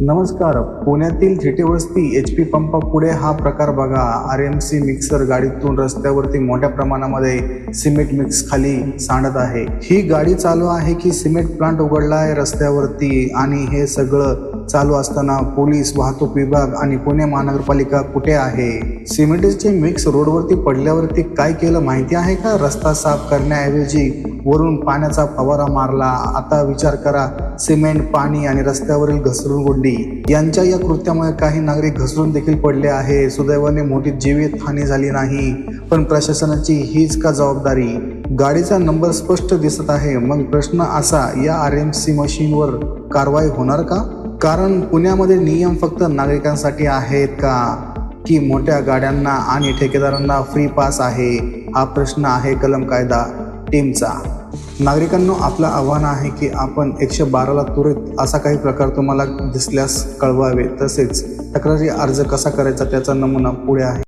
नमस्कार. पुण्यातील थिटे वस्ती HP पंपापुढे हा प्रकार बघा. RMC मिक्सर गाडीतून रस्त्यावरती मोठ्या प्रमाणामध्ये सिमेंट मिक्स खाली सांडत आहे. ही गाडी चालू आहे की सिमेंट प्लांट उघडला आहे रस्त्यावरती, आणि हे सगळं चालू असताना पोलीस, वाहतूक विभाग आणि पुणे महानगरपालिका कुठे आहे? सिमेंटचे मिक्स रोडवरती पडल्यावरती काय केलं माहिती आहे का? रस्ता साफ करण्याऐवजी वरून पाण्याचा फवारा मारला. आता विचार करा, सिमेंट, पाणी आणि रस्त्यावरील घसरून गुंडी यांच्या या कृत्यामुळे काही नागरिक घसरून देखील पडले आहे. सुदैवाने मोठी जीवित हानी झाली नाही, पण प्रशासनाची हीच का जबाबदारी? गाडीचा नंबर स्पष्ट दिसत आहे. मग प्रश्न असा, या RMC मशीनवर कारवाई होणार का? कारण पुण्यामध्ये नियम फक्त नागरिकांसाठी आहेत का, की मोठ्या गाड्यांना आणि ठेकेदारांना फ्री पास आहे? हा प्रश्न आहे कलम कायदा टीमचा. नागरिकांना आपलं आव्हान आहे की आपण 112ला त्वरित असा काही प्रकार तुम्हाला दिसल्यास कळवावे. तसेच तक्रारी अर्ज कसा करायचा त्याचा नमुना पुढे आहे.